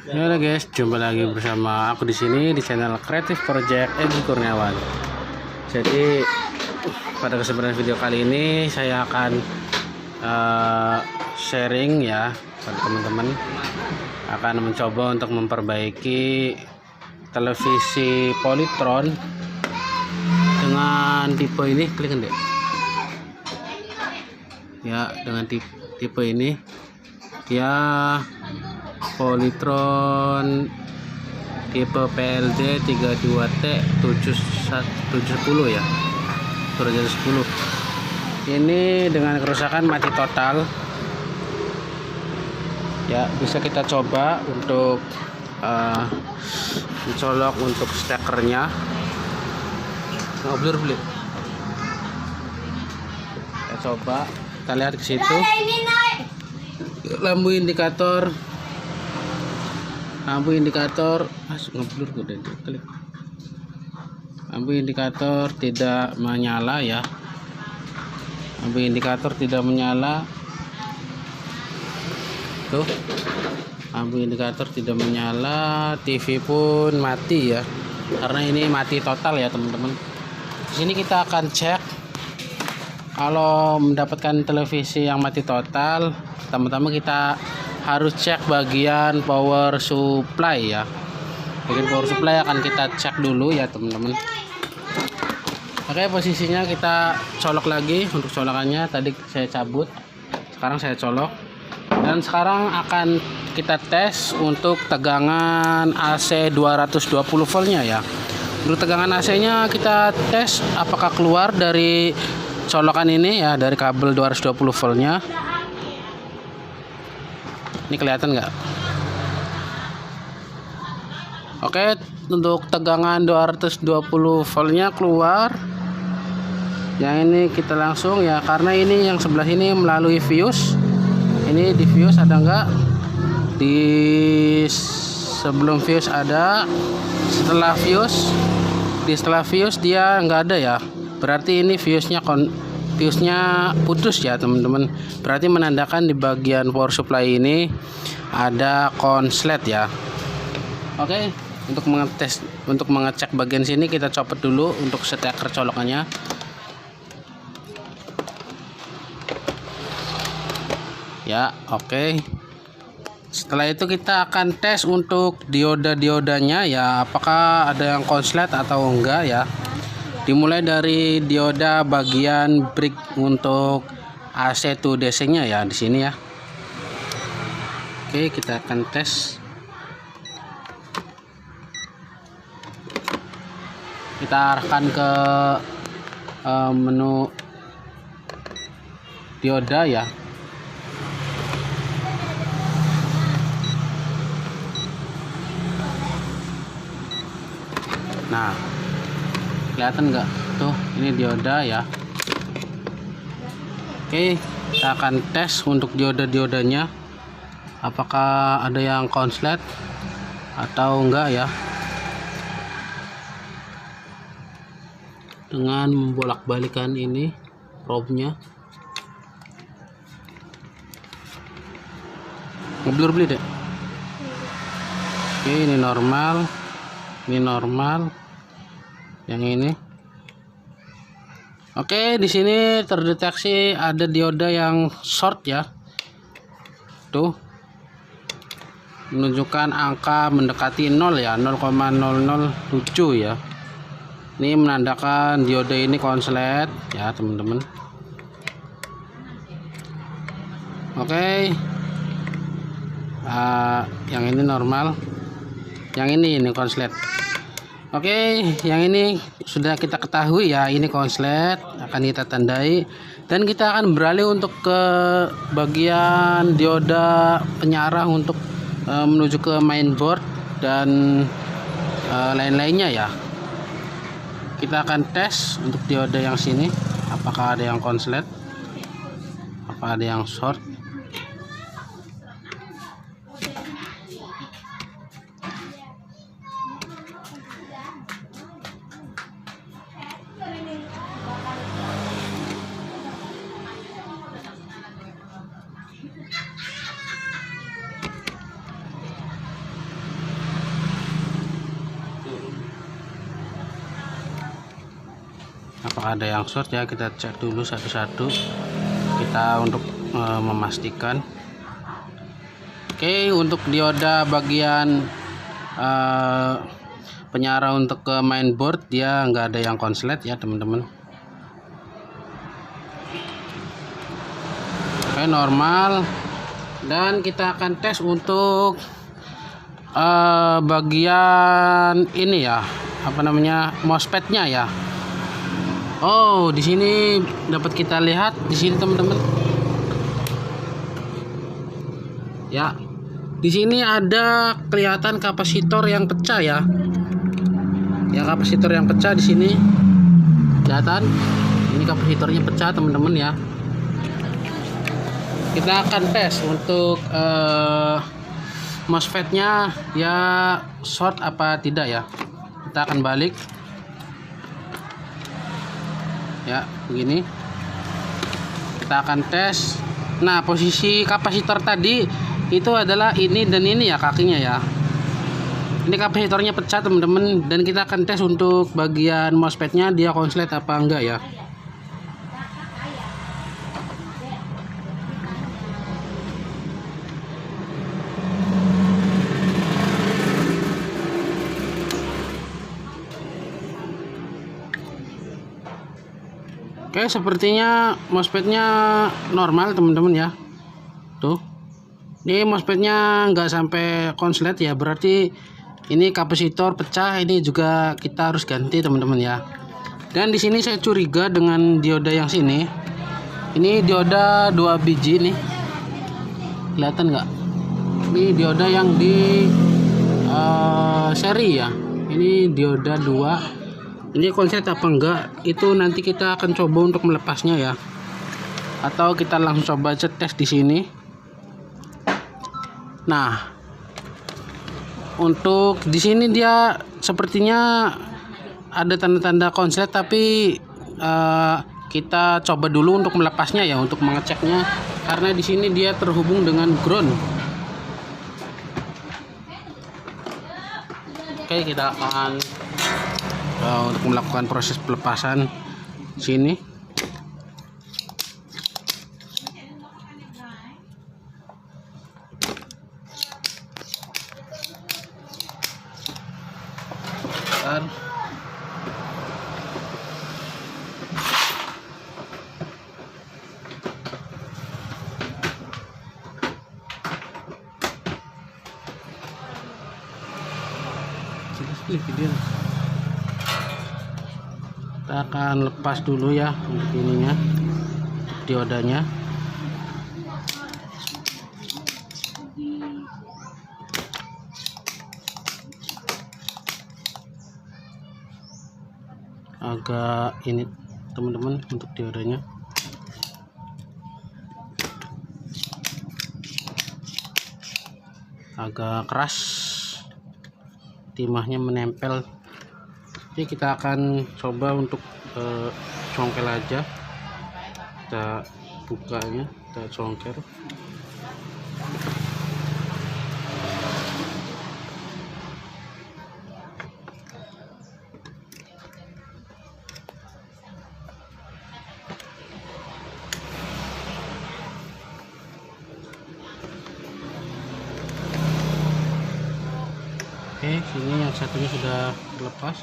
Halo guys, jumpa lagi bersama aku di sini di channel Creative Project Egy Kurniawan. Jadi pada kesempatan video kali ini saya akan sharing ya pada teman-teman, akan mencoba untuk memperbaiki televisi Polytron dengan tipe ini, klik deh. Ya, dengan tipe ini dia Polytron tipe PLD 32T 710 ya, Surajaya 10. Ini dengan kerusakan mati total ya. Bisa kita coba untuk mencolok untuk stekernya. Ngobrol beli, kita coba, kita lihat ke situ. Lampu indikator ngeblur, udah klik. Lampu indikator tidak menyala ya. Lampu indikator tidak menyala. Tuh, lampu indikator tidak menyala. TV pun mati ya, karena ini mati total ya teman-teman. Di sini kita akan cek kalau mendapatkan televisi yang mati total. Pertama-tama kita harus cek bagian power supply ya. Bagian power supply akan kita cek dulu ya teman-teman. Oke, posisinya kita colok lagi. Untuk colokannya tadi saya cabut, sekarang saya colok. Dan sekarang akan kita tes untuk tegangan AC 220 voltnya ya. Untuk tegangan AC nya kita tes apakah keluar dari colokan ini ya, dari kabel 220 voltnya. Ini kelihatan nggak? Oke, untuk tegangan 220 voltnya keluar. Yang ini kita langsung ya, karena ini yang sebelah ini melalui fuse. Ini di fuse ada nggak? Di sebelum fuse ada, setelah fuse dia nggak ada ya. Berarti ini fuse-nya putus ya teman-teman. Berarti menandakan di bagian power supply ini ada konslet ya. Oke, untuk mengecek bagian sini kita copot dulu untuk steker colokannya. Ya, oke. Setelah itu kita akan tes untuk dioda-diodanya ya, apakah ada yang konslet atau enggak ya. Dimulai dari dioda bagian brick untuk AC to DC nya ya, di sini ya. Oke, kita akan tes. Kita arahkan ke menu dioda ya. Nah, kelihatan nggak tuh, ini dioda ya. Oke, kita akan tes untuk dioda-diodanya apakah ada yang konslet atau enggak ya, dengan membolak-balikan ini probe-nya. Ngeblur beli deh. Oke, ini normal, yang ini. Oke, di sini terdeteksi ada dioda yang short ya. Tuh, menunjukkan angka mendekati 0 ya, 0,007 ya. Ini menandakan dioda ini konslet ya teman-teman. Oke, yang ini normal, yang ini konslet. Oke, yang ini sudah kita ketahui ya, ini konslet, akan kita tandai. Dan kita akan beralih untuk ke bagian dioda penyarah untuk menuju ke mainboard dan lain-lainnya ya. Kita akan tes untuk dioda yang sini, apakah ada yang konslet, apa ada yang short. apakah ada yang short ya. Kita cek dulu satu-satu kita untuk memastikan. Oke, untuk dioda bagian penyara untuk ke mainboard dia nggak ada yang konslet ya teman-teman. Oke, normal. Dan kita akan tes untuk bagian ini ya, apa namanya, MOSFET-nya ya. Oh, di sini dapat kita lihat di sini teman-teman. Ya. Di sini ada kelihatan kapasitor yang pecah ya. Ya, kapasitor yang pecah di sini. Kelihatan? Ini kapasitornya pecah, teman-teman ya. Kita akan tes untuk MOSFET-nya ya short apa tidak ya. Kita akan balik. Ya, begini. Kita akan tes. Nah, posisi kapasitor tadi itu adalah ini dan ini ya kakinya ya. Ini kapasitornya pecah teman-teman, dan kita akan tes untuk bagian MOSFET-nya dia konslet apa enggak ya. Oke, sepertinya MOSFET-nya normal teman-teman ya. Tuh, ini MOSFET-nya nggak sampai konslet ya, berarti ini kapasitor pecah. Ini juga kita harus ganti teman-teman ya. Dan di sini saya curiga dengan dioda yang sini. Ini dioda 2 biji nih, kelihatan nggak? Ini dioda yang di seri ya. Ini dioda 2. Ini konslet apa enggak itu nanti kita akan coba untuk melepasnya ya, atau kita langsung coba tes di sini. Nah, untuk di sini dia sepertinya ada tanda-tanda konslet, tapi kita coba dulu untuk melepasnya ya, untuk mengeceknya, karena di sini dia terhubung dengan ground. Oke, kita akan untuk melakukan proses pelepasan sini. Kita akan lepas dulu ya untuk ininya, diodanya. Agak ini teman-teman untuk diodanya. Agak keras, timahnya menempel. Jadi kita akan coba untuk congkel aja. Kita bukanya, kita congkel. Oke, sini yang satunya sudah terlepas.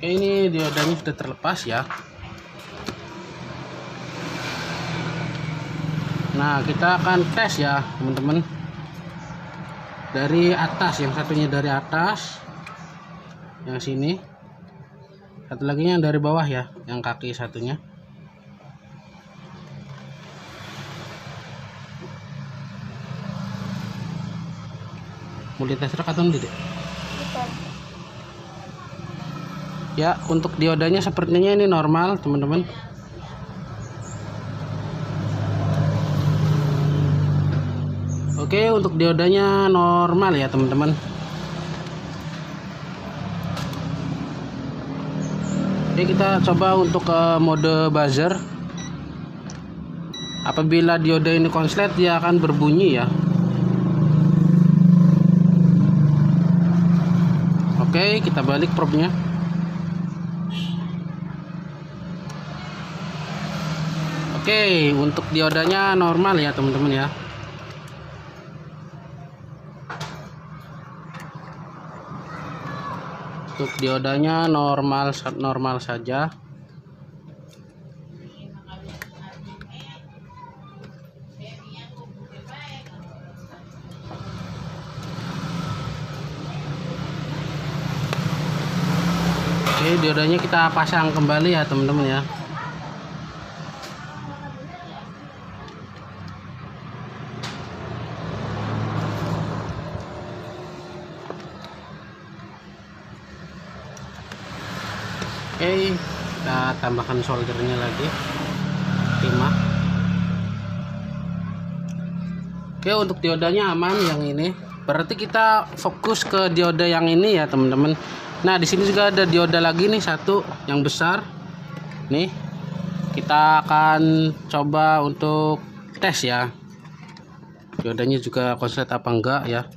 Oke, ini diodanya sudah terlepas ya. Nah, kita akan tes ya teman-teman, dari atas. Yang satunya dari atas, yang sini. Satu lagi yang dari bawah ya, yang kaki satunya. Multitester atau tidak? Ya, untuk diodanya sepertinya ini normal teman-teman. Oke, untuk diodanya normal ya teman-teman. Oke, kita coba untuk ke mode buzzer. Apabila dioda ini konslet, dia akan berbunyi ya. Oke, kita balik probe-nya. Oke, untuk diodanya normal ya teman-teman ya. Untuk diodanya normal saja. Oke, diodanya kita pasang kembali ya teman-teman ya. Oke, kita tambahkan soldernya lagi, timah. Oke, untuk diodanya aman yang ini. Berarti kita fokus ke dioda yang ini ya teman-teman. Nah, di sini juga ada dioda lagi nih, satu yang besar. Nih, kita akan coba untuk tes ya. Diodanya juga konslet apa enggak ya.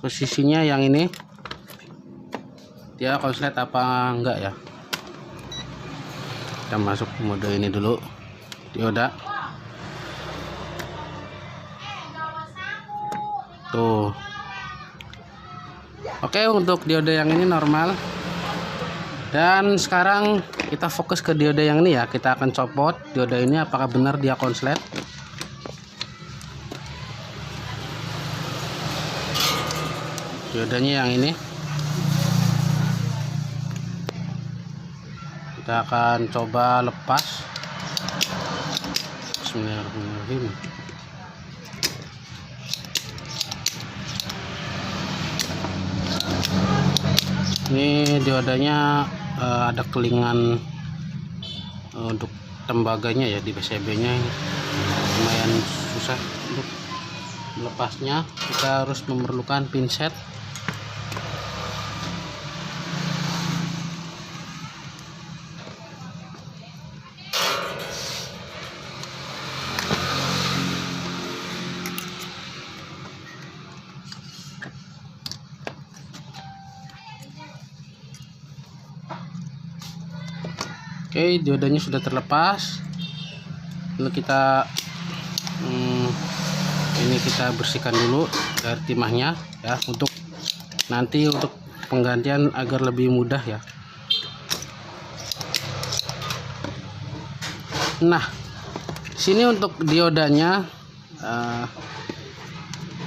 Posisinya yang ini, dia konslet apa enggak ya. Kita masuk mode ini dulu, dioda tuh. Oke, untuk dioda yang ini normal. Dan sekarang kita fokus ke dioda yang ini ya. Kita akan copot dioda ini, apakah benar dia konslet. Diodanya yang ini kita akan coba lepas. Bismillahirrahmanirrahim. Ini diodanya ada kelingan untuk tembaganya ya, di PCB nya lumayan susah untuk melepasnya. Kita harus memerlukan pinset. Oke, diodanya sudah terlepas. Lalu kita ini kita bersihkan dulu dari timahnya ya, untuk nanti untuk penggantian agar lebih mudah ya. Nah, sini untuk diodanya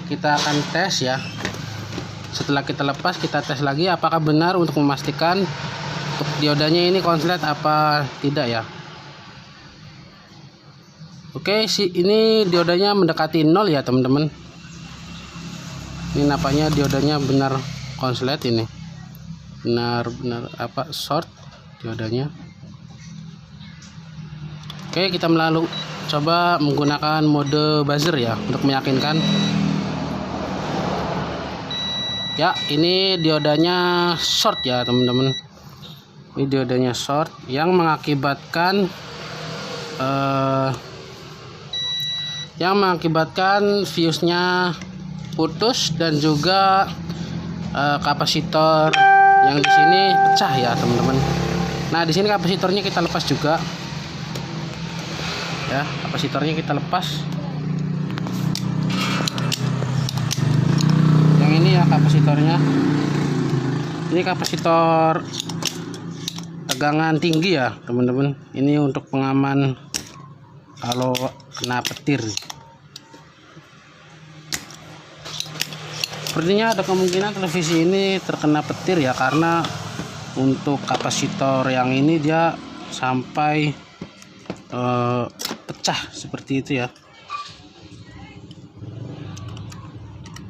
kita akan tes ya. Setelah kita lepas, kita tes lagi apakah benar untuk memastikan untuk diodanya ini konslet apa tidak ya. Oke, ini diodanya mendekati 0 ya teman-teman. Ini nampaknya diodanya benar konslet ini. Benar-benar apa short diodanya. Oke, kita coba menggunakan mode buzzer ya untuk meyakinkan. Ya, ini diodanya short ya teman-teman. Ini diodanya short yang mengakibatkan fuse-nya putus dan juga kapasitor yang di sini pecah ya teman-teman. Nah, di sini kapasitornya kita lepas juga. Ya, kapasitornya kita lepas. Yang ini ya kapasitornya. Ini kapasitor tegangan tinggi ya teman-teman. Ini untuk pengaman kalau kena petir. Sepertinya ada kemungkinan televisi ini terkena petir ya, karena untuk kapasitor yang ini dia sampai pecah seperti itu ya.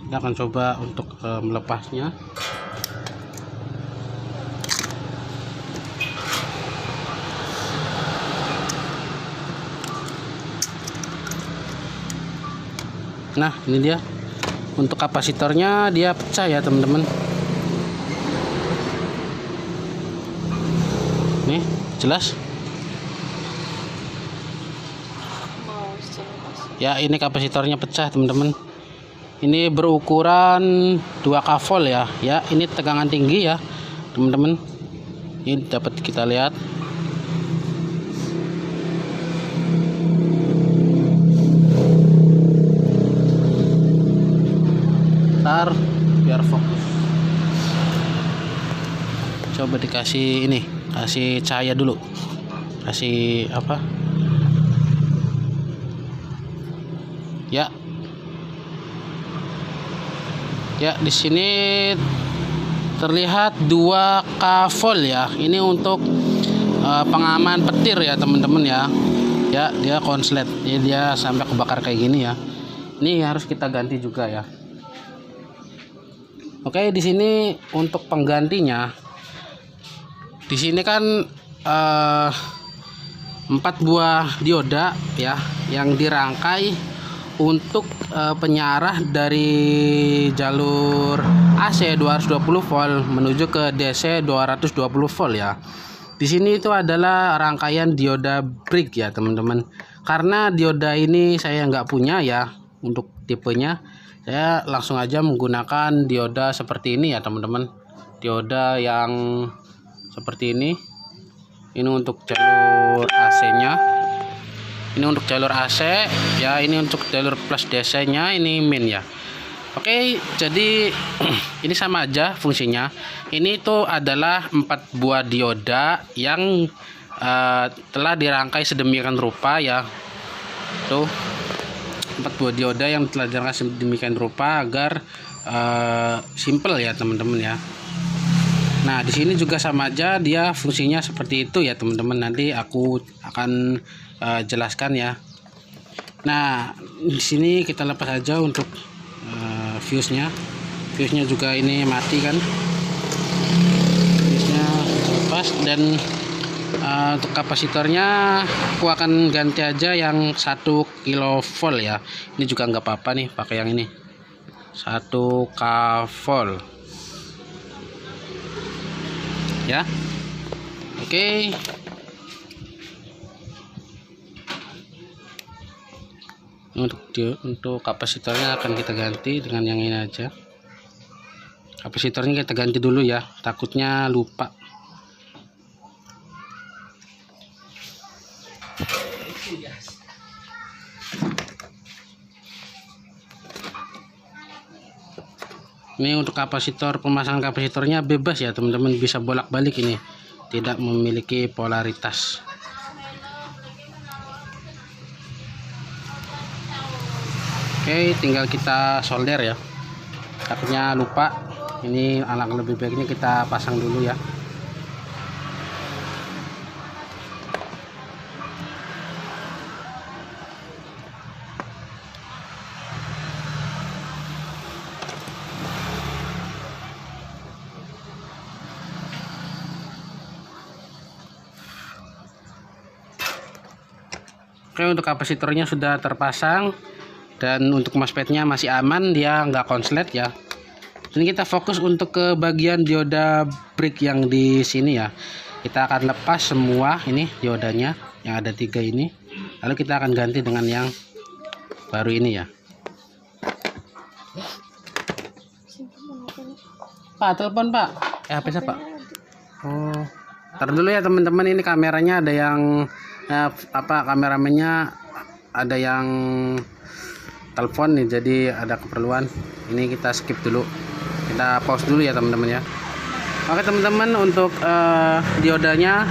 Kita akan coba untuk melepasnya. Nah, ini dia untuk kapasitornya, dia pecah ya teman-teman. Nih, jelas. Ya, ini kapasitornya pecah teman-teman. Ini berukuran 2 kV ya. Ya, ini tegangan tinggi ya teman-teman. Ini dapat kita lihat. Ntar biar fokus. Coba dikasih ini, kasih cahaya dulu. Kasih apa? Ya. Ya, di sini terlihat 2 kV ya. Ini untuk pengaman petir ya teman-teman ya. Ya, dia konslet. Jadi dia sampai kebakar kayak gini ya. Ini harus kita ganti juga ya. Oke, di sini untuk penggantinya. Di sini kan 4 buah dioda ya yang dirangkai untuk penyarah dari jalur AC 220 volt menuju ke DC 220 volt ya. Di sini itu adalah rangkaian dioda brick ya teman-teman. Karena dioda ini saya nggak punya ya untuk tipenya, saya langsung aja menggunakan dioda seperti ini ya teman-teman. Dioda yang seperti ini. Ini untuk jalur AC-nya. Ini untuk jalur AC ya, ini untuk jalur plus DC-nya, ini min ya. Oke, jadi ini sama aja fungsinya. Ini itu adalah 4 buah dioda yang telah dirangkai sedemikian rupa ya. Tuh, 4 buah dioda yang telah dirangkai sedemikian rupa agar simple ya teman-teman ya. Nah, di sini juga sama aja, dia fungsinya seperti itu ya teman-teman. Nanti aku akan jelaskan ya. Nah, di sini kita lepas aja untuk fuse-nya. Fuse-nya juga ini mati kan. Fuse-nya lepas, dan untuk kapasitornya aku akan ganti aja yang 1 kV ya. Ini juga nggak apa-apa nih pakai yang ini. 1 kV. Ya. Oke. Untuk kapasitornya akan kita ganti dengan yang ini aja. Kapasitornya kita ganti dulu ya, takutnya lupa. Ini untuk kapasitor, pemasangan kapasitornya bebas ya teman-teman, bisa bolak-balik, ini tidak memiliki polaritas. Oke, tinggal kita solder ya, takutnya lupa. Ini alangkah lebih baiknya kita pasang dulu ya. Oke, untuk kapasitornya sudah terpasang, dan untuk MOSFET-nya masih aman, dia nggak konslet ya. Ini kita fokus untuk ke bagian dioda brick yang di sini ya. Kita akan lepas semua ini diodanya yang ada 3 ini, lalu kita akan ganti dengan yang baru ini ya. Pak, telepon Pak. HP siapa? Oh, ntar dulu ya teman-teman, ini kameranya ada yang kameramennya ada yang telepon nih, jadi ada keperluan. Ini kita skip dulu, kita pause dulu ya teman-teman ya. Oke teman-teman, untuk diodanya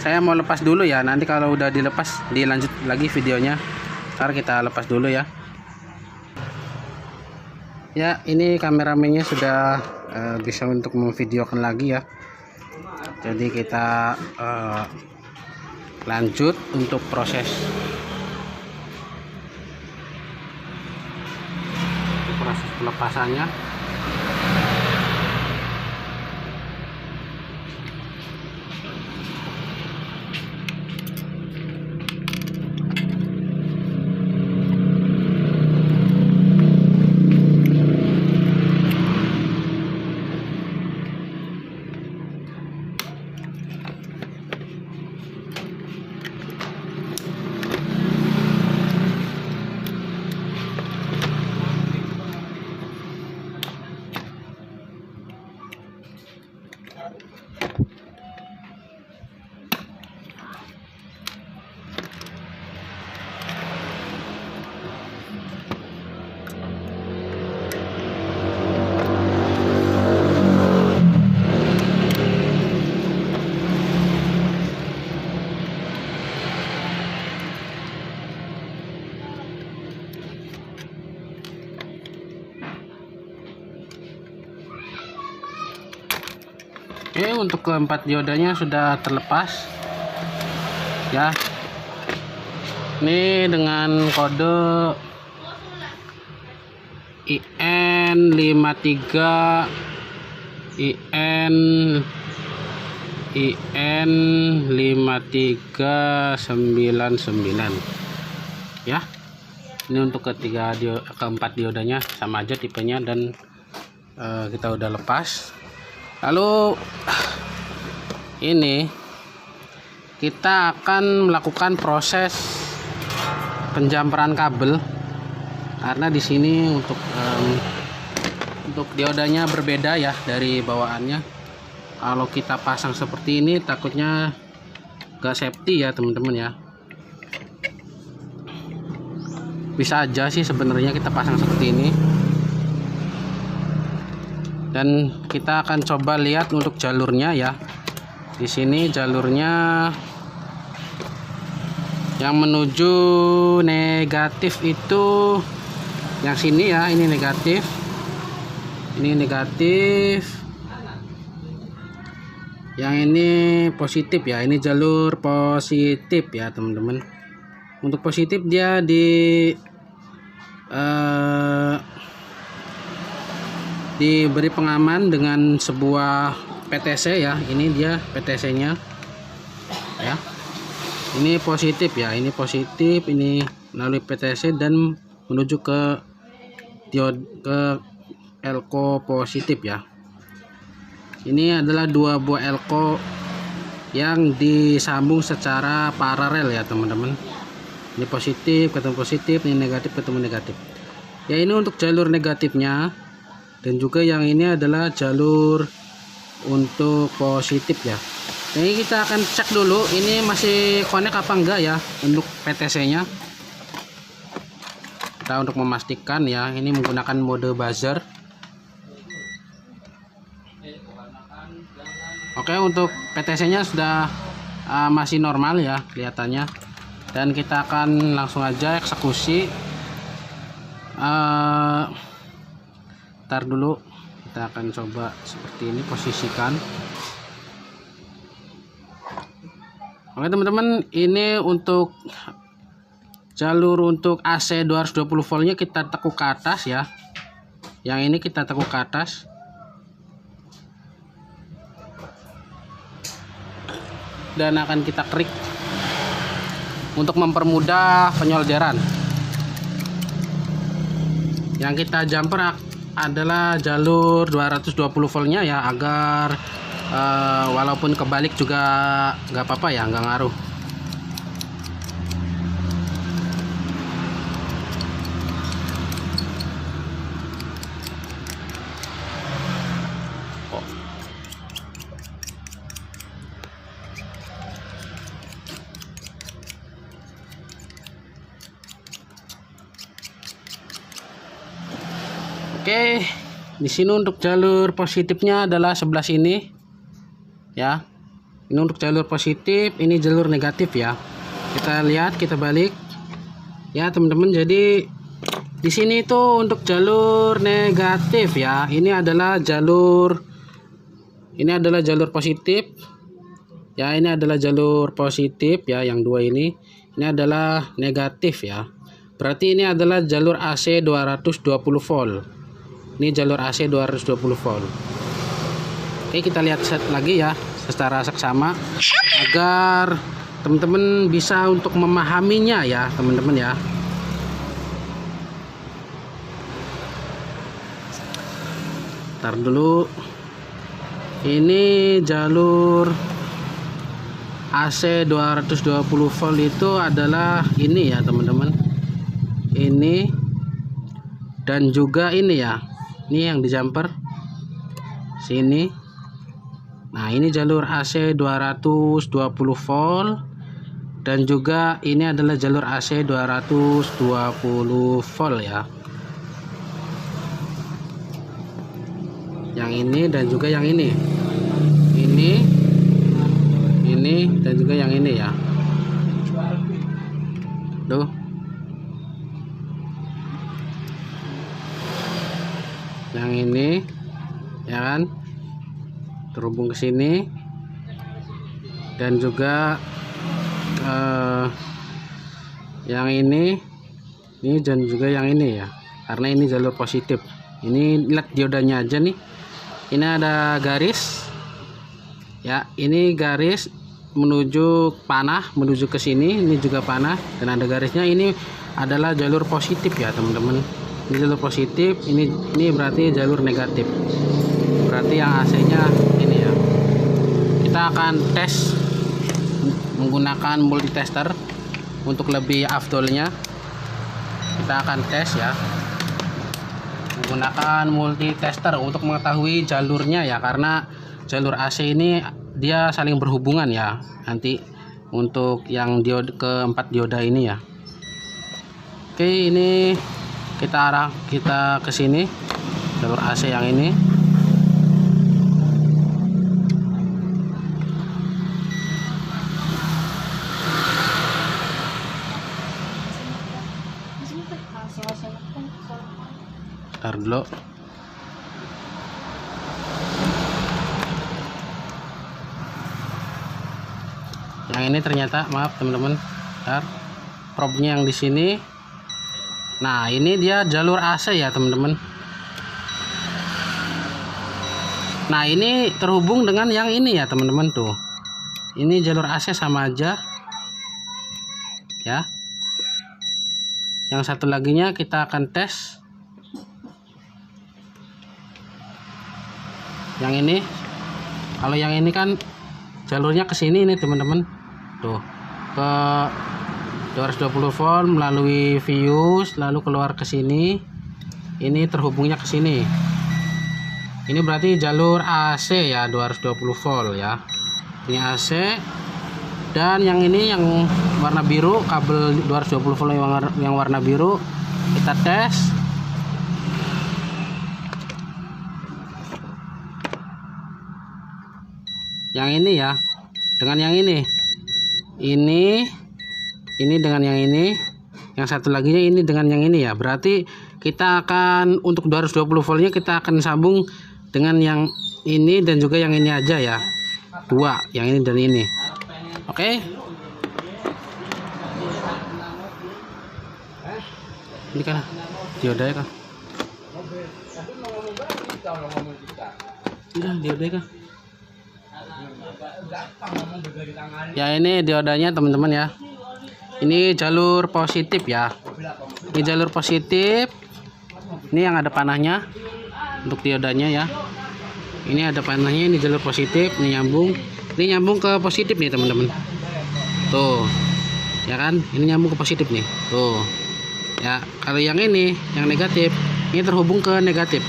saya mau lepas dulu ya. Nanti kalau udah dilepas dilanjut lagi videonya. Ntar kita lepas dulu ya. Ya, ini kameramennya sudah bisa untuk memvideokan lagi ya. Jadi kita lanjut untuk proses pelepasannya. Oke, untuk keempat diodanya sudah terlepas ya. Ini dengan kode IN53 IN5399 ya. Ini untuk keempat diodanya sama aja tipenya dan kita udah lepas. Lalu ini kita akan melakukan proses penjamperan kabel karena di sini untuk diodanya berbeda ya dari bawaannya. Kalau kita pasang seperti ini takutnya gak safety ya teman-teman ya. Bisa aja sih sebenarnya kita pasang seperti ini. Dan kita akan coba lihat untuk jalurnya ya. Di sini jalurnya yang menuju negatif itu yang sini ya, ini negatif. Ini negatif. Yang ini positif ya. Ini jalur positif ya, teman-teman. Untuk positif dia diberi pengaman dengan sebuah PTC ya. Ini dia PTC-nya ya. Ini positif ya, ini positif, ini melalui PTC dan menuju ke elko positif ya. Ini adalah dua buah elko yang disambung secara paralel ya teman-teman. Ini positif ketemu positif, ini negatif ketemu negatif. Ya, ini untuk jalur negatifnya. Dan juga yang ini adalah jalur untuk positif ya. Ini kita akan cek dulu ini masih connect apa enggak ya untuk PTC nya. Kita untuk memastikan ya, ini menggunakan mode buzzer. Oke, untuk PTC nya sudah masih normal ya kelihatannya. Dan kita akan langsung aja eksekusi. Ntar dulu, kita akan coba seperti ini posisikan. Oke teman-teman, ini untuk jalur untuk AC 220 voltnya kita tekuk ke atas ya. Yang ini kita tekuk ke atas. Dan akan kita klik untuk mempermudah penyolderan. Yang kita jumper adalah jalur 220 voltnya ya, agar walaupun kebalik juga nggak apa-apa ya, nggak ngaruh. Oke, di sini untuk jalur positifnya adalah sebelah sini ya. Ini untuk jalur positif, ini jalur negatif ya. Kita lihat, kita balik ya teman-teman. Jadi di sini itu untuk jalur negatif ya. Ini adalah jalur positif ya. Ini adalah jalur positif ya, yang dua ini adalah negatif ya. Berarti ini adalah jalur AC 220 volt. Ini jalur AC 220 volt. Oke, kita lihat set lagi ya secara seksama agar teman-teman bisa untuk memahaminya ya teman-teman ya. Ntar dulu, ini jalur AC 220 volt itu adalah ini ya teman-teman. Ini dan juga ini ya. Ini yang di jumper sini Nah, ini jalur AC 220 volt, dan juga ini adalah jalur AC 220 volt ya. Yang ini dan juga yang ini. Ini dan juga yang ini ya. Tuh. Yang ini ya kan, terhubung ke sini, dan juga yang ini dan juga yang ini ya, karena ini jalur positif. Ini lihat diodanya aja nih, ini ada garis ya, ini garis menuju panah, menuju ke sini, ini juga panah dan ada garisnya. Ini adalah jalur positif ya teman-teman, ini jalur positif, ini berarti jalur negatif, berarti yang AC nya ini ya. Kita akan tes menggunakan multitester untuk lebih afdolnya. Kita akan tes ya menggunakan multitester untuk mengetahui jalurnya ya, karena jalur AC ini dia saling berhubungan ya nanti untuk yang keempat dioda ini ya. Oke, ini kita ke sini, jalur AC yang ini. Ntar dulu. Yang ini ternyata, maaf teman-teman, probnya yang di sini. Nah, ini dia jalur AC ya teman-teman. Nah, ini terhubung dengan yang ini ya teman-teman, tuh. Ini jalur AC sama aja ya. Yang satu laginya kita akan tes. Yang ini, kalau yang ini kan jalurnya ke sini ini teman-teman, tuh, ke 220 volt melalui fuse lalu keluar ke sini. Ini terhubungnya ke sini. Ini berarti jalur AC ya, 220 volt ya. Ini AC. Dan yang ini yang warna biru, kabel 220 volt yang warna biru, kita tes. Yang ini ya dengan yang ini dengan yang ini, yang satu laginya ini dengan yang ini ya. Berarti kita akan untuk 220 voltnya kita akan sambung dengan yang ini dan juga yang ini aja ya, dua, yang ini dan ini. Oke, ini kan diodanya kan, udah diodanya kan ya. Ini diodanya teman-teman ya, ini jalur positif ya, ini jalur positif. Ini yang ada panahnya untuk diodanya ya, ini ada panahnya, ini jalur positif, ini nyambung ke positif nih teman-teman, tuh ya kan, ini nyambung ke positif nih tuh ya. Kalau yang ini yang negatif, ini terhubung ke negatif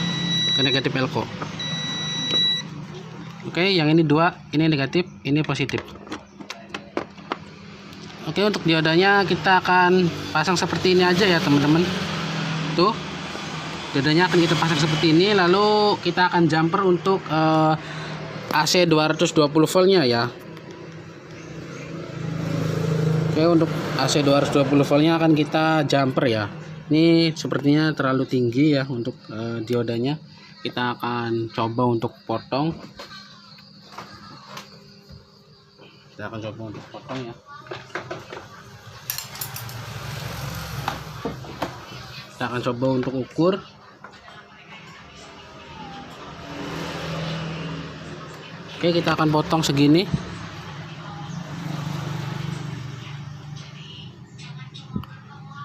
elko. Oke, yang ini dua, ini negatif, ini positif. Oke, untuk diodanya kita akan pasang seperti ini aja ya teman-teman. Tuh, diodanya akan kita pasang seperti ini, lalu kita akan jumper untuk AC 220 voltnya ya. Oke, untuk AC 220 voltnya akan kita jumper ya. Ini sepertinya terlalu tinggi ya untuk diodanya. Kita akan coba untuk potong. Kita akan coba untuk potong ya. Kita akan coba untuk ukur. Oke, kita akan potong segini.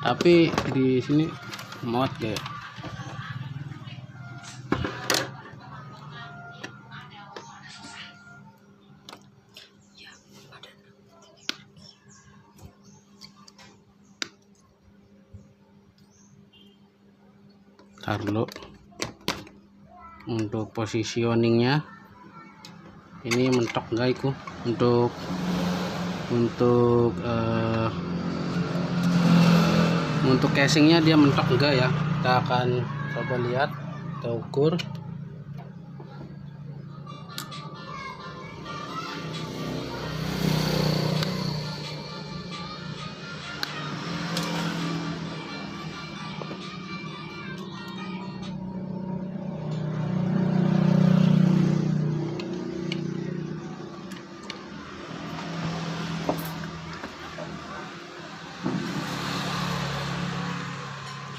Tapi di sini muat kayak. Ntar dulu untuk positioningnya. ini mentok enggak iku untuk casingnya dia mentok enggak ya. Kita akan coba lihat, kita ukur.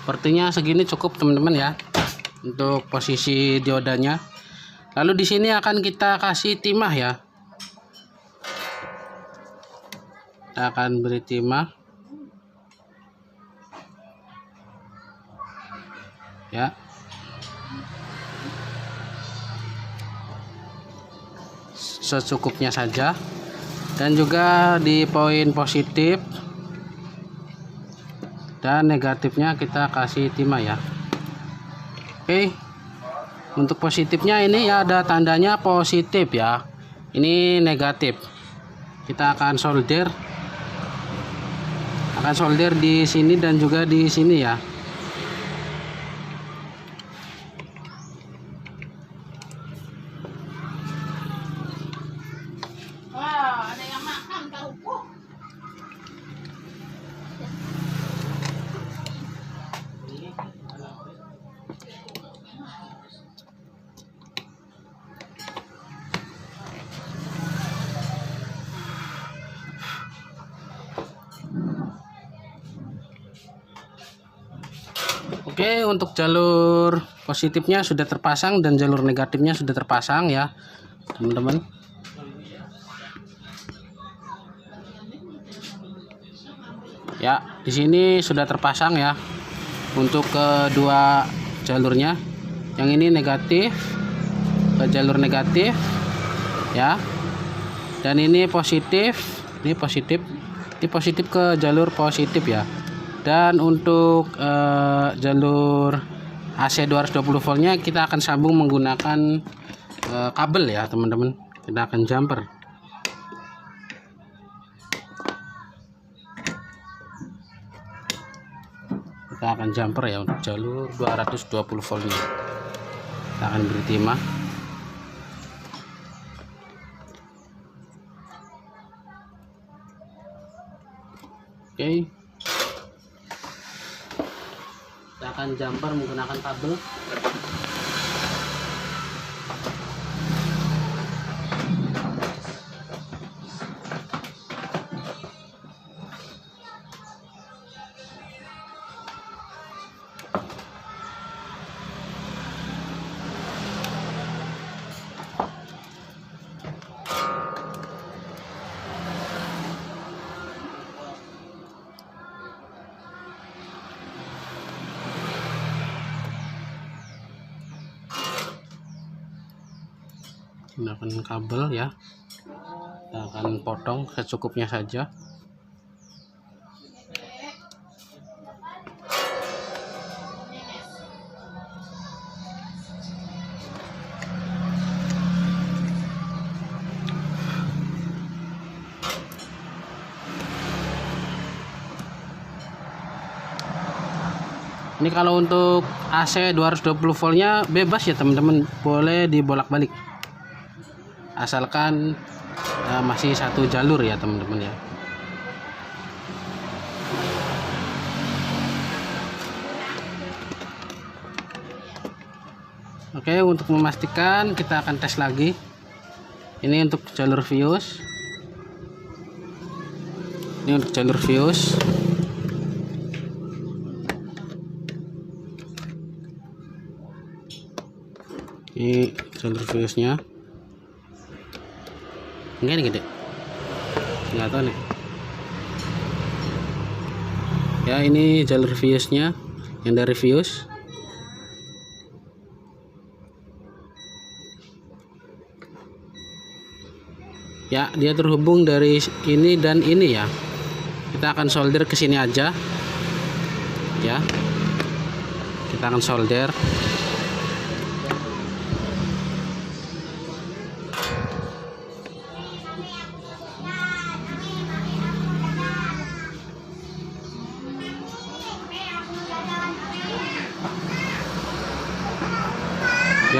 Sepertinya segini cukup teman-teman ya untuk posisi diodanya. Lalu di sini akan kita kasih timah ya. Kita akan beri timah ya. Secukupnya saja. Dan juga di poin positif dan negatifnya kita kasih timah ya. Oke, untuk positifnya ini ya ada tandanya positif ya, ini negatif. Kita akan solder di sini dan juga di sini ya. Ada yang makan tahu. Oke, untuk jalur positifnya sudah terpasang dan jalur negatifnya sudah terpasang ya, teman-teman. Ya, di sini sudah terpasang ya untuk kedua jalurnya. Yang ini negatif ke jalur negatif ya. Dan ini positif, ini positif ke jalur positif ya. Dan untuk jalur AC 220 voltnya kita akan sambung menggunakan kabel ya teman-teman. Kita akan jumper. Kita akan jumper ya untuk jalur 220 voltnya. Kita akan beri timah. Oke. Kita akan jumper menggunakan kabel. Gunakan kabel ya. Kita akan potong secukupnya saja. Ini kalau untuk AC 220 voltnya bebas ya teman-teman, boleh dibolak-balik asalkan masih satu jalur ya teman-teman ya. Oke, untuk memastikan kita akan tes lagi. Ini untuk jalur fuse. Ini untuk jalur fuse. Ini jalur fuse nya. Enggak nih gede. Enggak tahu nih. Ya, ini jalur fuse nya yang dari fuse. Ya, dia terhubung dari ini dan ini ya. Kita akan solder ke sini aja. Ya. Kita akan solder.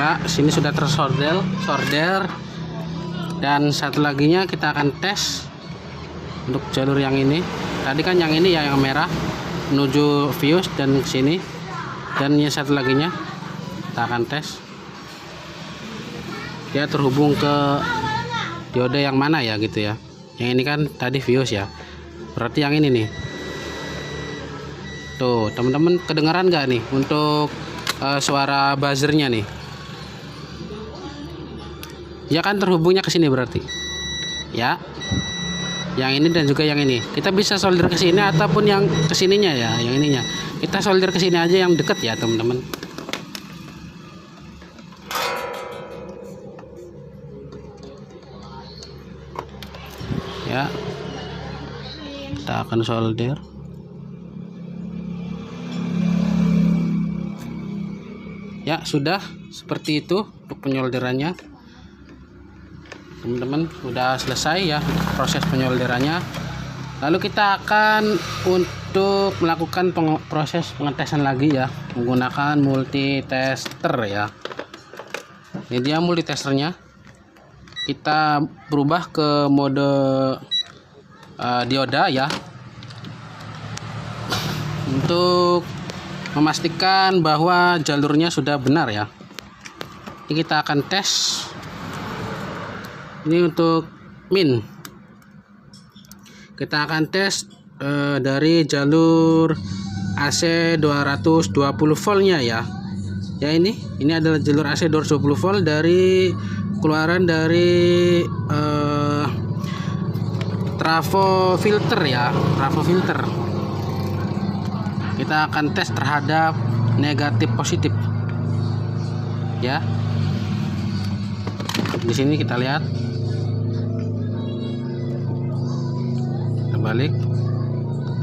Ya, sini sudah tersolder. Dan satu laginya kita akan tes untuk jalur yang ini. Tadi kan yang ini ya, yang merah menuju fuse dan ke sini. Dan yang satu laginya kita akan tes. Dia terhubung ke diode yang mana ya gitu ya. Yang ini kan tadi fuse ya. Berarti yang ini nih. Tuh, teman-teman kedengaran nggak nih untuk suara buzzernya nih? Ya kan terhubungnya ke sini berarti. Ya. Yang ini dan juga yang ini. Kita bisa solder ke sini ataupun yang ke sininya ya, yang ininya. Kita solder ke sini aja yang deket ya, teman-teman. Ya. Kita akan solder. Ya, sudah seperti itu untuk penyolderannya. Teman-teman, sudah selesai ya proses penyolderannya. Lalu kita akan untuk melakukan proses pengetesan lagi ya, menggunakan multitester ya. Ini dia multitesternya. Kita berubah ke mode dioda ya, untuk memastikan bahwa jalurnya sudah benar ya. Ini kita akan tes. Ini untuk min. Kita akan tes dari jalur AC 220 voltnya ya. Ya, ini adalah jalur AC 220 volt dari keluaran dari trafo filter ya, trafo filter. Kita akan tes terhadap negatif positif ya. Di sini kita lihat, terbalik.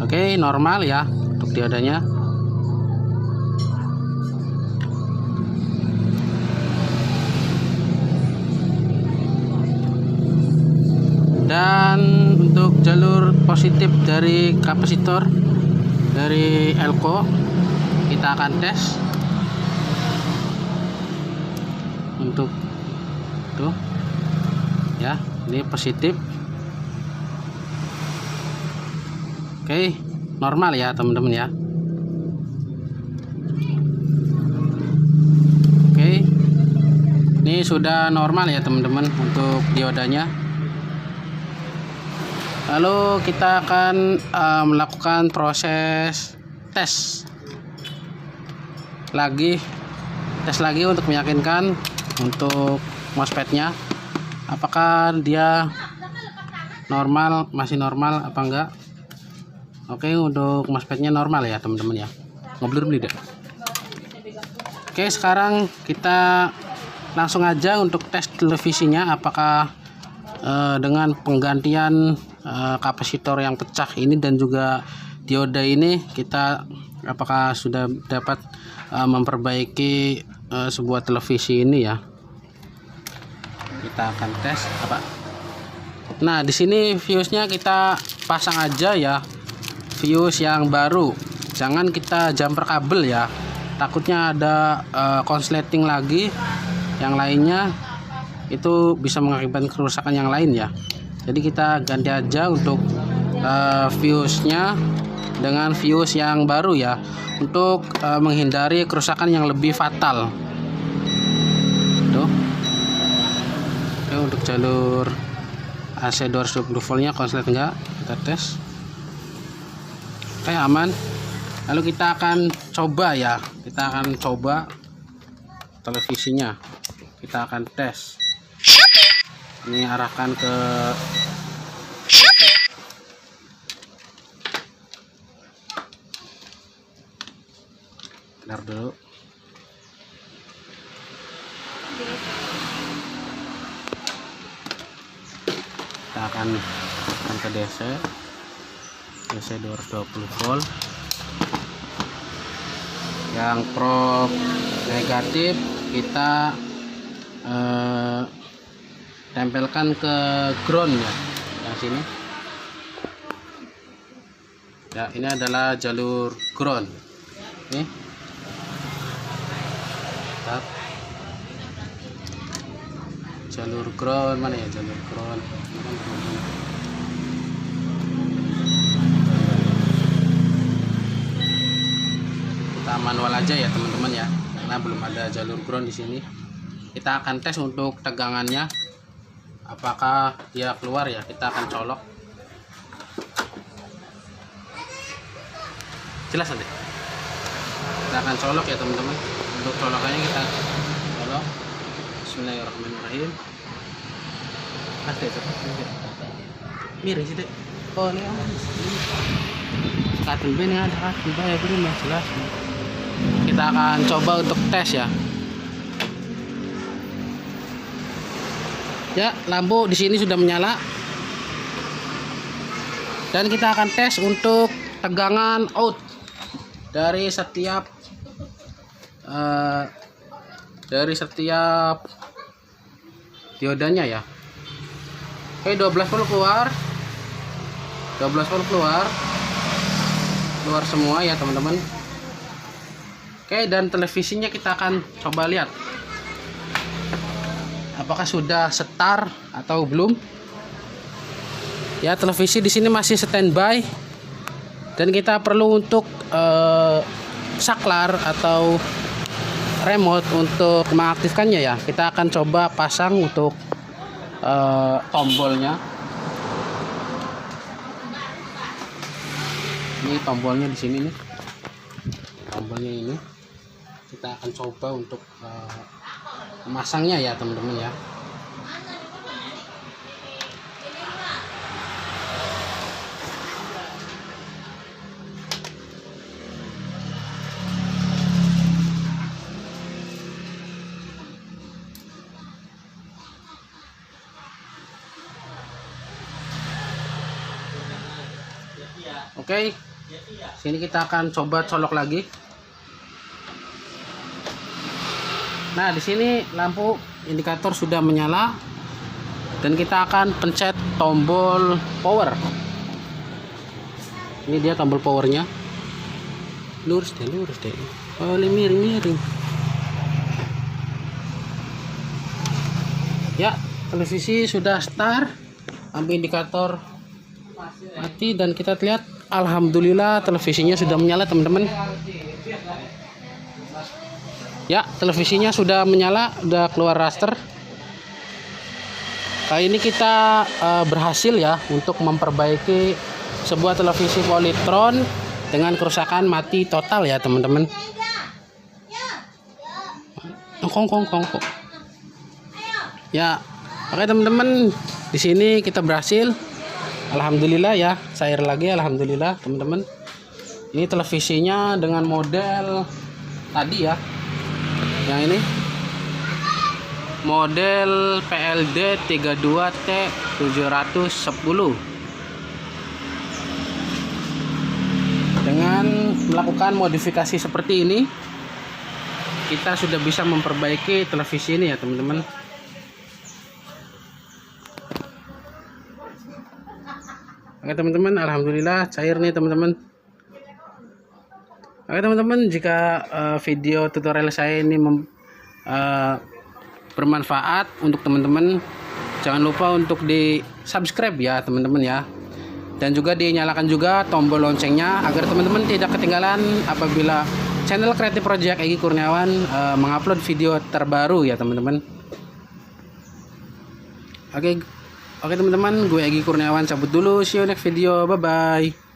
Oke, normal ya untuk diodanya. Dan untuk jalur positif dari kapasitor dari elko kita akan tes untuk tuh ya, ini positif. Oke, normal ya teman-teman ya. Oke, ini sudah normal ya teman-teman untuk diodanya. Lalu kita akan melakukan proses tes lagi untuk meyakinkan untuk MOSFET-nya apakah dia normal, masih normal apa enggak. Oke, untuk MOSFET-nya normal ya teman-teman ya. Ngobrol deh. Oke, sekarang kita langsung aja untuk tes televisinya apakah dengan penggantian kapasitor yang pecah ini dan juga dioda ini, kita apakah sudah dapat memperbaiki sebuah televisi ini ya. Kita akan tes apa. Nah, di sini fuse-nya kita pasang aja ya, fuse yang baru. Jangan kita jumper kabel ya. Takutnya ada konsleting lagi yang lainnya, itu bisa mengakibatkan kerusakan yang lain ya. Jadi kita ganti aja untuk fuse-nya dengan fuse yang baru ya, untuk menghindari kerusakan yang lebih fatal. Tuh. Oke, untuk jalur AC 220 voltnya konslet enggak, kita tes. Oke, aman. Lalu kita akan coba ya, kita akan coba televisinya, kita akan tes. Ini arahkan ke benar dulu. Kita akan ke DC 220 volt. Yang probe negatif kita tempelkan ke ground ya, yang sini ya. Ini adalah jalur ground. Nih, jalur ground, mana ya jalur ground. Kita manual aja ya teman-teman ya, karena belum ada jalur ground di sini. Kita akan tes untuk tegangannya, apakah dia keluar ya. Kita akan colok. Jelas nanti. Kita akan colok ya teman-teman. Untuk colokannya kita colok. Bismillahirrahmanirrahim. Ada itu. Miring sih dek. Oh ini katen ben ada katen ya belum jelas. Kita akan coba untuk tes ya. Ya, lampu di sini sudah menyala. Dan kita akan tes untuk tegangan out dari setiap diodanya ya. Oke, 12 volt keluar. 12 volt keluar semua ya teman-teman. Oke, dan televisinya kita akan coba lihat apakah sudah setar atau belum. Ya, televisi di sini masih standby dan kita perlu untuk saklar atau remote untuk mengaktifkannya ya. Kita akan coba pasang untuk tombolnya. Ini tombolnya di sini nih. Tombolnya ini kita akan coba untuk memasangnya ya teman-teman ya. Oke, sini kita akan coba colok lagi. Nah, di sini lampu indikator sudah menyala dan kita akan pencet tombol power. Ini dia tombol powernya. Lurus deh. Oh, ini miring. Ya, televisi sudah start, lampu indikator mati dan kita lihat alhamdulillah televisinya sudah menyala teman-teman. Ya, televisinya sudah menyala, sudah keluar raster. Kali ini kita berhasil ya untuk memperbaiki sebuah televisi Polytron dengan kerusakan mati total ya teman-teman. Kong. Ya, oke teman-teman, di sini kita berhasil. Alhamdulillah ya, cair lagi alhamdulillah teman-teman. Ini televisinya dengan model tadi ya. Yang ini model PLD 32T710. Dengan melakukan modifikasi seperti ini, kita sudah bisa memperbaiki televisi ini ya teman-teman. Oke teman-teman, alhamdulillah cair nih teman-teman. Oke teman-teman, jika video tutorial saya ini bermanfaat untuk teman-teman, jangan lupa untuk di subscribe ya teman-teman ya, dan juga dinyalakan juga tombol loncengnya agar teman-teman tidak ketinggalan apabila channel Creative Project Egy Kurniawan mengupload video terbaru ya teman-teman. Oke teman-teman, gue Egy Kurniawan cabut dulu. See you next video. Bye bye.